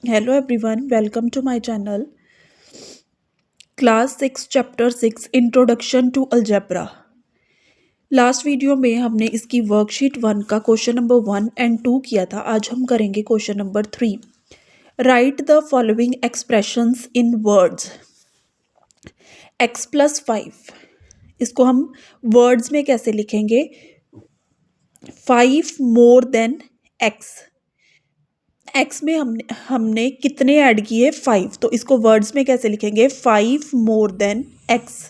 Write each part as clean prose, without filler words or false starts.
Hello everyone, welcome to my channel. Class 6 Chapter 6 Introduction to Algebra. Last video में हमने इसकी worksheet 1 का question number 1 and 2 किया था. आज हम करेंगे question number 3. Right the following expressions in words. x+5. इसको हम वर्ड्स में कैसे लिखेंगे? 5 मोर देन x. एक्स में हमने कितने ऐड किए? 5. तो इसको वर्ड्स में कैसे लिखेंगे? 5 more than x.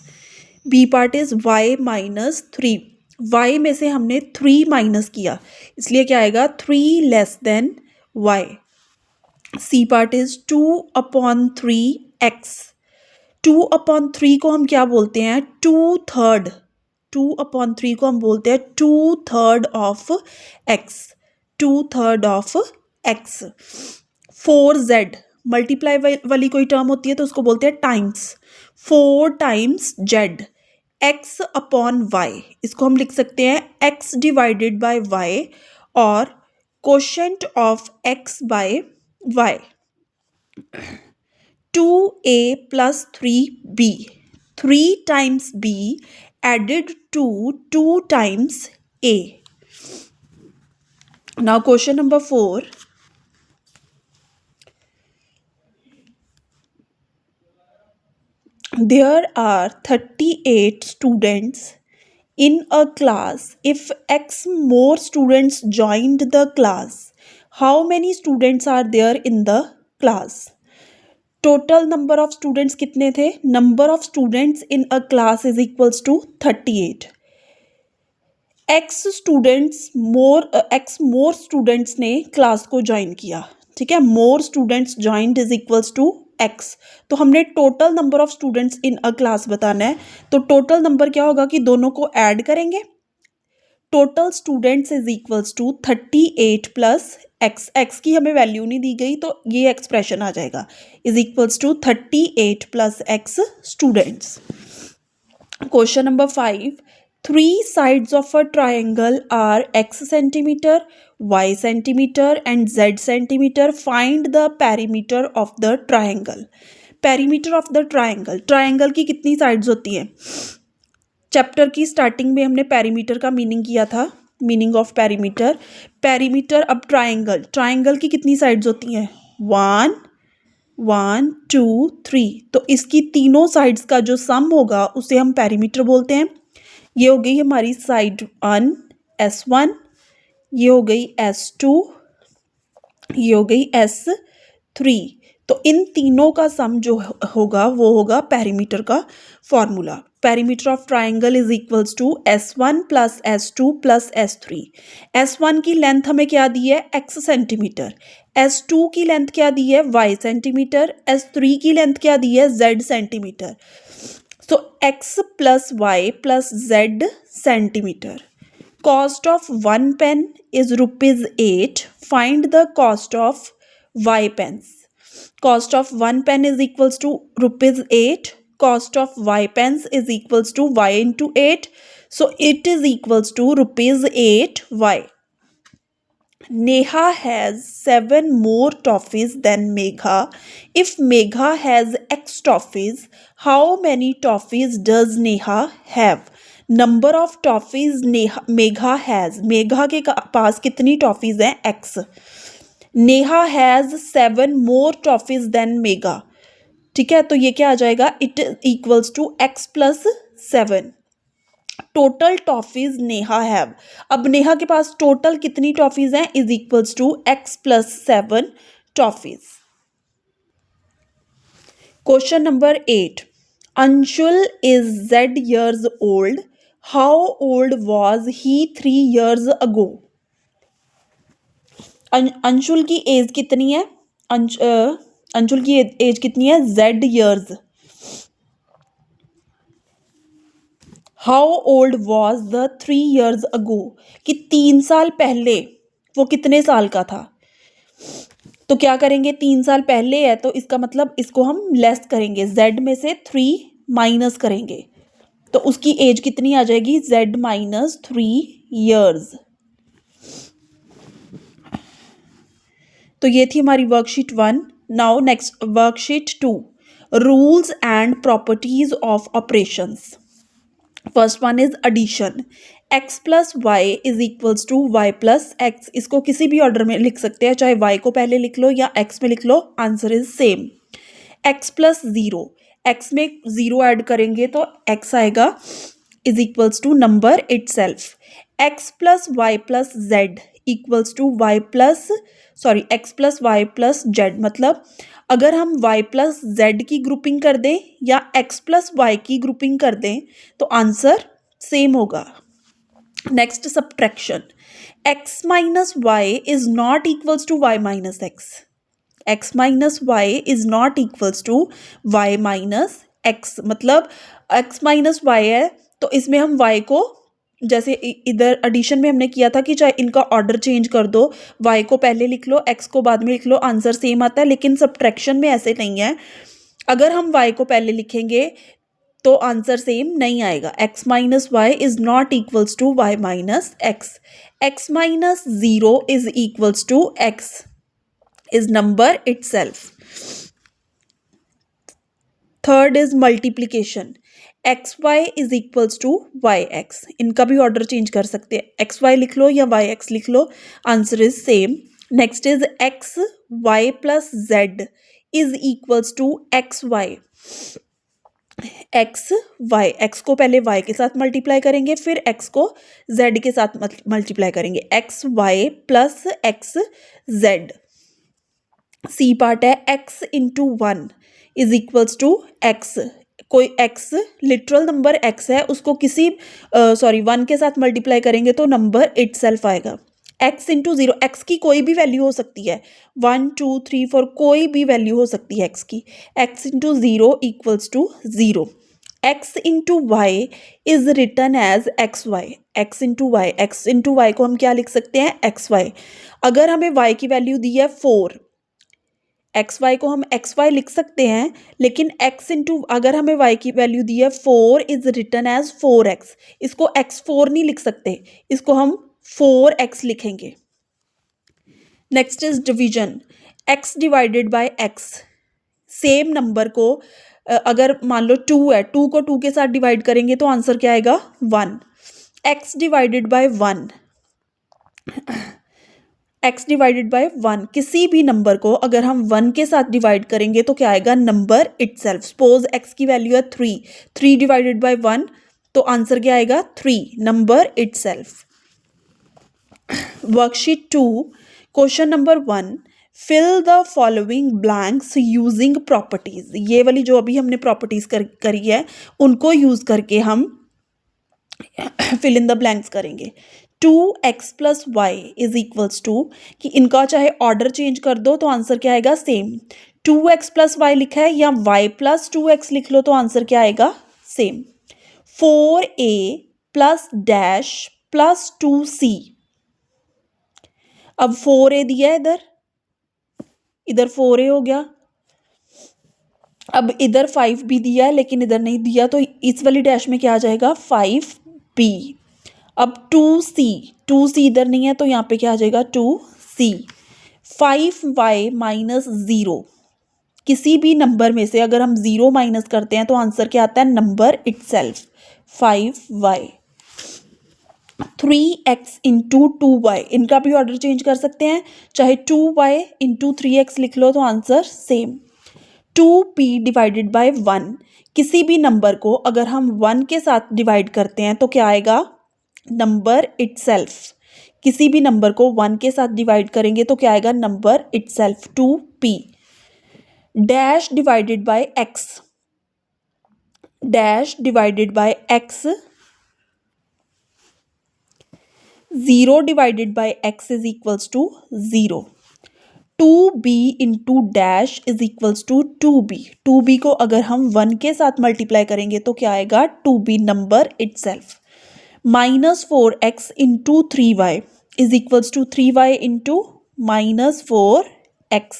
B part is y minus 3. y में से हमने 3 माइनस किया, इसलिए क्या आएगा? 3 less than y. C part is 2/3x. 2/3 को हम क्या बोलते हैं? 2/3. 2/3 को हम बोलते हैं 2/3 of x. 2/3 of x. 4z multiply वाली कोई टर्म होती है तो उसको बोलते हैं times. 4 times z. x upon y, इसको हम लिख सकते हैं x डिवाइडेड बाय y और quotient of x by y. 2a plus 3b. 3 times b added to 2 times a. Now question number 4. There are 38 students in a class. If x more students joined the class, how many students are there in the class? Total number of students कितने थे? Number of students in a class is equals to 38. X more students ने class को join किया. ठीक है, more students joined is equals to x. तो हमने total number of students in a class बताना है. तो टोटल नंबर क्या होगा कि दोनों को ऐड करेंगे. Total students is equals to 38 plus x. X की हमें वैल्यू नहीं दी गई तो ये एक्सप्रेशन आ जाएगा, is equals to 38 plus x students. Question number 5. 3 sides of a triangle are x centimeter, y centimeter and z centimeter. Find the perimeter of the triangle. Perimeter of the triangle. Triangle की कितनी sides होती हैं? Chapter की starting में हमने perimeter का meaning किया था. Meaning of perimeter. पेरीमीटर. अब ट्रायंगल. ट्रायंगल की कितनी साइड्स होती हैं? 1 1 2 3. तो इसकी तीनों साइड्स का जो सम होगा उसे हम पेरीमीटर बोलते हैं. ये हो गई हमारी साइड 1 S1, ये हो गई S2, ये हो गई S3. तो इन तीनों का सम जो होगा वो होगा पेरीमीटर का formula. Perimeter of triangle is equals to S1 plus S2 plus S3. S1 की लेंथ हमें क्या दी है? x centimetre. S2 की लेंथ क्या दी है? y centimetre. S3 की लेंथ क्या दी है? z centimetre. So x plus y plus z centimeter. Cost of 1 pen is rupees 8. Find the cost of y pens. Cost of 1 pen is equals to rupees 8. Cost of y pens is equals to y into 8. So it is equals to rupees 8 y. Neha has 7 more toffees than Megha. If Megha has x toffees, how many toffees does Neha have? Number of toffees Megha has. Megha के पास कितनी toffees हैं? x. Neha has 7 more toffees than Megha. ठीक है, तो ये क्या आ जाएगा? It is equals to x plus 7. Total toffees Neha have. अब नेहा के पास टोटल कितनी टॉफीज हैं? Is equals to x plus 7 toffees. Question number 8. Anshul is z years old. How old was he 3 years ago? Anshul की एज कितनी है? अंशुल की एज कितनी है? z years. How old was the 3 years ago? कि 3 साल पहले वो कितने साल का था? तो क्या करेंगे? 3 साल पहले है तो इसका मतलब इसको हम लेस करेंगे, z में से 3 माइनस करेंगे तो उसकी एज कितनी आ जाएगी? z minus 3 years. तो ये थी हमारी worksheet 1. Now next worksheet 2, rules and properties of operations. First one is addition. x plus y is equals to y plus x. इसको किसी भी ऑर्डर में लिख सकते हैं, चाहे y को पहले लिख लो या x में लिख लो, answer is same. x plus zero, x में ज़ीरो ऐड करेंगे तो x आएगा is equals to number itself. X plus y plus z equals to y plus x plus y plus z. मतलब अगर हम y प्लस जेड की grouping कर दें या x प्लस वाई की ग्रुपिंग कर दें तो आंसर सेम होगा. Next subtraction. x minus y is not equals to y minus x. x minus y is not equals to y minus x. मतलब x माइनस वाई है तो इसमें हम y को, जैसे इधर एडिशन में हमने किया था कि चाहे इनका ऑर्डर चेंज कर दो, y को पहले लिख लो x को बाद में लिख लो, आंसर सेम आता है. लेकिन सब्ट्रैक्शन में ऐसे नहीं है. अगर हम y को पहले लिखेंगे तो आंसर सेम नहीं आएगा. x minus y is not equals to y minus x. x minus zero is equals to x is number itself. Third is multiplication. X y is equals to y x. इनका भी order change कर सकते हैं, x Y लिख लो या y x लिख लो, answer is same. Next is x y plus z is equals to x y. X y, x को पहले वाई के साथ मल्टीप्लाई करेंगे, फिर एक्स को जेड के साथ मल्टीप्लाई करेंगे. X y plus x z. C part है x into one is equals to x. कोई x लिटरल नंबर x है, उसको किसी वन के साथ मल्टीप्लाई करेंगे तो नंबर इट सेल्फ आएगा. x इंटू ज़ीरो, एक्स की कोई भी वैल्यू हो सकती है, 1 2 3 4 कोई भी वैल्यू हो सकती है x की. x into zero equals to zero. x into y is written as x y. X into y, x into y को हम क्या लिख सकते हैं, एक्स वाई. अगर हमें y की वैल्यू दी है 4, एक्स वाई को हम एक्स वाई लिख सकते हैं, लेकिन x इंटू अगर हमें y की वैल्यू दी है 4 इज रिटर्न एज 4x. इसको x4 नहीं लिख सकते, इसको हम 4x लिखेंगे. Next is division. x divided by x. Same number को अगर मान लो 2 है, 2 को 2 के साथ डिवाइड करेंगे तो आंसर क्या आएगा, 1. x divided bye 1, x divided bye 1. किसी भी नंबर को अगर हम 1 के साथ डिवाइड करेंगे तो क्या आएगा, नंबर इटसेल्फ. सपोज x की वैल्यू है 3, 3 डिवाइडेड बाय 1 तो आंसर क्या आएगा, 3, number itself. Worksheet 2, question number 1, fill the following blanks using properties. ये वाली जो अभी हमने प्रॉपर्टीज करी है उनको यूज करके हम फिल इन द ब्लैंक्स करेंगे. 2x plus y is equals to, कि इनका चाहे ऑर्डर चेंज कर दो तो आंसर क्या आएगा, सेम. 2x प्लस वाई लिखा है या y प्लस 2x लिख लो तो आंसर क्या आएगा, same. 4a plus dash plus 2c. अब 4a दिया है इधर, इधर 4a हो गया. अब इधर 5b दिया है लेकिन इधर नहीं दिया तो इस वाली डैश में क्या आ जाएगा, 5b. अब 2c इधर नहीं है तो यहाँ पे क्या आ जाएगा, 2c. 5y माइनस ज़ीरो, किसी भी नंबर में से अगर हम ज़ीरो माइनस करते हैं तो आंसर क्या आता है, number itself, 5y. 3x into 2y, इनका भी ऑर्डर चेंज कर सकते हैं, चाहे 2y इंटू 3x लिख लो तो answer same. 2p divided by 1, किसी भी नंबर को अगर हम 1 के साथ डिवाइड करते हैं तो क्या आएगा, नंबर इटसेल्फ. किसी भी नंबर को 1 के साथ डिवाइड करेंगे तो क्या आएगा, number itself, 2p. Dash divided by x, dash divided by x, 0 divided by x is equals to 0. 2b into dash is equals to 2b. 2b को अगर हम 1 के साथ मल्टीप्लाई करेंगे तो क्या आएगा, 2b, number itself. -4x into 3y is equals to 3y into -4x.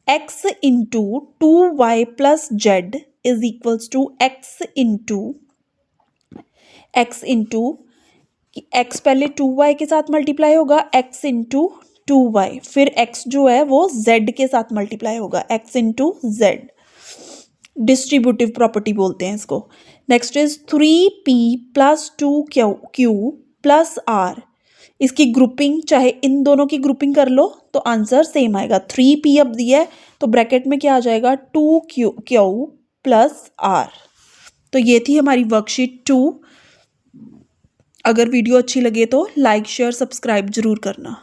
x into 2y plus z is equals to x into x पहले 2y के साथ मल्टीप्लाई होगा, x इंटू 2y, फिर x जो है वो z के साथ मल्टीप्लाई होगा, x into Z, distributive property बोलते हैं इसको। Next is 3p plus 2q plus r, इसकी ग्रुपिंग चाहे इन दोनों की ग्रुपिंग कर लो तो आंसर सेम आएगा। 3p अब दिया है तो ब्रैकेट में क्या आ जाएगा, 2q प्लस r। तो ये थी हमारी वर्कशीट 2। अगर वीडियो अच्छी लगे तो लाइक शेयर सब्सक्राइब जरूर करना।